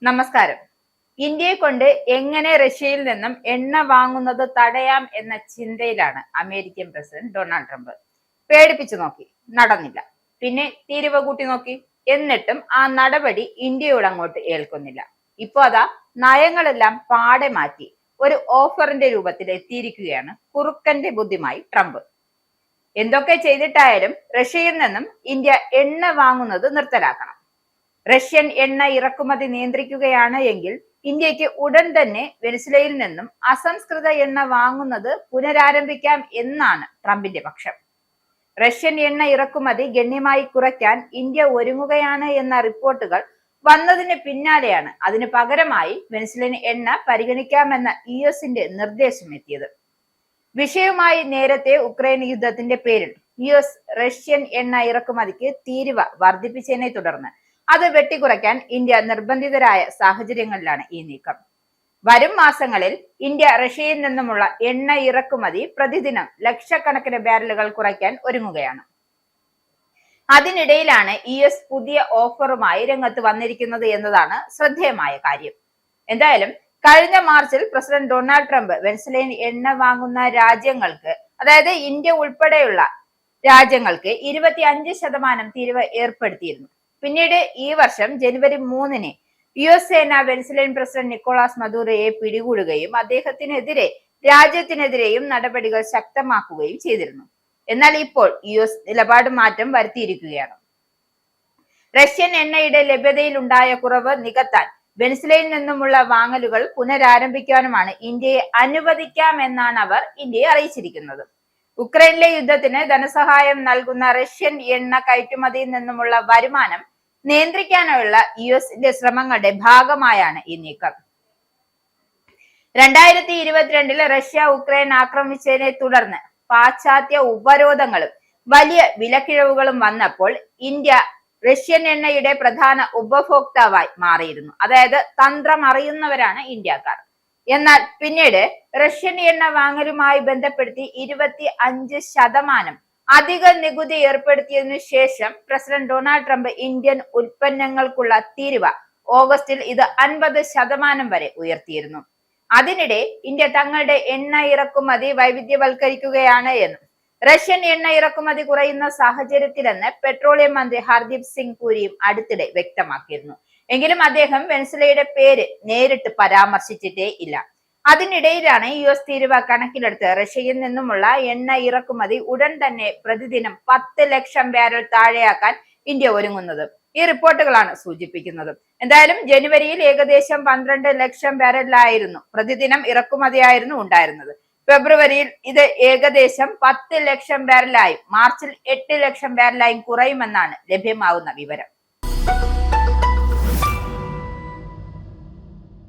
നമസ്കാരം. ഇന്ത്യയെ കൊണ്ട് എങ്ങനെ റഷ്യയിൽ നിന്നും എണ്ണ വാങ്ങുന്നത് തടയാം എന്ന ചിന്തയിലാണ് അമേരിക്കൻ പ്രസിഡന്റ് ഡൊണാൾഡ് ട്രംപ്. പേടിപ്പിച്ചു നോക്കി, നടന്നില്ല. പിന്നെ തീരുവ കൂട്ടി നോക്കി, എന്നിട്ടും ആ നടപടി ഇന്ത്യയോട് അങ്ങോട്ട് ഏൽക്കുന്നില്ല. ഇപ്പൊ അതാ നയങ്ങളെല്ലാം പാടെ മാറ്റി ഒരു ഓഫറിന്റെ രൂപത്തിൽ എത്തിയിരിക്കുകയാണ് കുറുക്കന്റെ ബുദ്ധിമായി ട്രംപ്. എന്തൊക്കെ ചെയ്തിട്ടായാലും റഷ്യയിൽ നിന്നും ഇന്ത്യ എണ്ണ വാങ്ങുന്നത് നിർത്തലാക്കണം. റഷ്യൻ എണ്ണ ഇറക്കുമതി നിയന്ത്രിക്കുകയാണ് എങ്കിൽ ഇന്ത്യക്ക് ഉടൻ തന്നെ വെനിസ്വേലയിൽ നിന്നും അസംസ്കൃത എണ്ണ വാങ്ങുന്നത് പുനരാരംഭിക്കാം എന്നാണ് ട്രംപിന്റെ പക്ഷം. റഷ്യൻ എണ്ണ ഇറക്കുമതി ഗണ്യമായി കുറയ്ക്കാൻ ഇന്ത്യ ഒരുങ്ങുകയാണ് എന്ന റിപ്പോർട്ടുകൾ വന്നതിന് പിന്നാലെയാണ് അതിന് പകരമായി വെനിസ്വേലൻ എണ്ണ പരിഗണിക്കാമെന്ന യുഎസിന്റെ നിർദ്ദേശം എത്തിയത്. വിഷയവുമായി നേരത്തെ ഉക്രൈൻ യുദ്ധത്തിന്റെ പേരിൽ യുഎസ് റഷ്യൻ എണ്ണ ഇറക്കുമതിക്ക് തീരുവ വർദ്ധിപ്പിച്ചതിനെ തുടർന്ന് അത് വെട്ടിക്കുറയ്ക്കാൻ ഇന്ത്യ നിർബന്ധിതരായ സാഹചര്യങ്ങളിലാണ് ഈ നീക്കം. വരും മാസങ്ങളിൽ ഇന്ത്യ റഷ്യയിൽ നിന്നുമുള്ള എണ്ണ ഇറക്കുമതി പ്രതിദിനം ലക്ഷക്കണക്കിന് ബാരലുകൾ കുറയ്ക്കാൻ ഒരുങ്ങുകയാണ്. അതിനിടയിലാണ് യുഎസ് പുതിയ ഓഫറുമായി രംഗത്ത് വന്നിരിക്കുന്നത് എന്നതാണ് ശ്രദ്ധേയമായ കാര്യം. എന്തായാലും കഴിഞ്ഞ മാർച്ചിൽ പ്രസിഡന്റ് ഡൊണാൾഡ് ട്രംപ് വെനിസ്വേലയിൽ എണ്ണ വാങ്ങുന്ന രാജ്യങ്ങൾക്ക്, അതായത് ഇന്ത്യ ഉൾപ്പെടെയുള്ള രാജ്യങ്ങൾക്ക് 25% തീരുവ ഏർപ്പെടുത്തിയിരുന്നു. പിന്നീട് ഈ വർഷം ജനുവരി 3-ന് യുഎസ് സേന വെനിസ്വേലൻ പ്രസിഡന്റ് നിക്കോളാസ് മദൂറോയെ പിടികൂടുകയും രാജ്യത്തിനെതിരെയും നടപടികൾ ശക്തമാക്കുകയും ചെയ്തിരുന്നു. എന്നാൽ ഇപ്പോൾ യുഎസ് നിലപാട് മാറ്റം വരുത്തിയിരിക്കുകയാണ്. റഷ്യൻ എണ്ണയുടെ ലഭ്യതയിൽ ഉണ്ടായ കുറവ് നികത്താൻ വെനിസ്വേലയിൽ നിന്നുമുള്ള വാങ്ങലുകൾ പുനരാരംഭിക്കാനുമാണ് ഇന്ത്യയെ അനുവദിക്കാമെന്നാണ് അവർ ഇന്ത്യയെ അറിയിച്ചിരിക്കുന്നത്. ഉക്രൈനിലെ യുദ്ധത്തിന് ധനസഹായം നൽകുന്ന റഷ്യൻ എണ്ണ കയറ്റുമതിയിൽ നിന്നുമുള്ള വരുമാനം നിയന്ത്രിക്കാനുള്ള യുഎസിന്റെ ശ്രമങ്ങളുടെ ഭാഗമായാണ് ഈ നീക്കം. 2022 റഷ്യ ഉക്രൈൻ ആക്രമിച്ചതിനെ തുടർന്ന് പാശ്ചാത്യ ഉപരോധങ്ങളും വലിയ വിലക്കിഴിവുകളും വന്നപ്പോൾ ഇന്ത്യ റഷ്യൻ എണ്ണയുടെ പ്രധാന ഉപഭോക്താവായി മാറിയിരുന്നു. അതായത് തന്ത്രം അറിയുന്നവരാണ് ഇന്ത്യക്കാർ. എന്നാൽ പിന്നീട് റഷ്യൻ എണ്ണ വാങ്ങലുമായി ബന്ധപ്പെടുത്തി 25% അധിക നികുതി ഏർപ്പെടുത്തിയതിനു ശേഷം പ്രസിഡന്റ് ഡൊണാൾഡ് ട്രംപ് ഇന്ത്യൻ ഉൽപ്പന്നങ്ങൾക്കുള്ള തീരുവ ഓഗസ്റ്റിൽ ഇത് 50% വരെ ഉയർത്തിയിരുന്നു. അതിനിടെ ഇന്ത്യ തങ്ങളുടെ എണ്ണ ഇറക്കുമതി വൈവിധ്യവൽക്കരിക്കുകയാണ് എന്നും റഷ്യൻ എണ്ണ ഇറക്കുമതി കുറയുന്ന സാഹചര്യത്തിലെന്ന് പെട്രോളിയം മന്ത്രി ഹർദീപ് സിംഗ് പുരിയും അടുത്തിടെ വ്യക്തമാക്കിയിരുന്നു. എങ്കിലും അദ്ദേഹം വെനിസ്വേലയുടെ പേര് നേരിട്ട് പരാമർശിച്ചിട്ടേ ഇല്ല. അതിനിടയിലാണ് യുഎസ് തീരുവ കണക്കിലെടുത്ത് റഷ്യയിൽ നിന്നുമുള്ള എണ്ണ ഇറക്കുമതി ഉടൻ തന്നെ പ്രതിദിനം 10 ലക്ഷം ബാരൽ താഴെയാക്കാൻ ഇന്ത്യ ഒരുങ്ങുന്നത്. ഈ റിപ്പോർട്ടുകളാണ് സൂചിപ്പിക്കുന്നത്. എന്തായാലും ജനുവരിയിൽ ഏകദേശം 12 ലക്ഷം ബാരലായിരുന്നു പ്രതിദിനം ഇറക്കുമതിയായിരുന്നു ഉണ്ടായിരുന്നത്. ഫെബ്രുവരിയിൽ ഇത് ഏകദേശം 10 ലക്ഷം ബാരലായും മാർച്ചിൽ 8 ലക്ഷം ബാരലായും കുറയുമെന്നാണ് ലഭ്യമാവുന്ന വിവരം.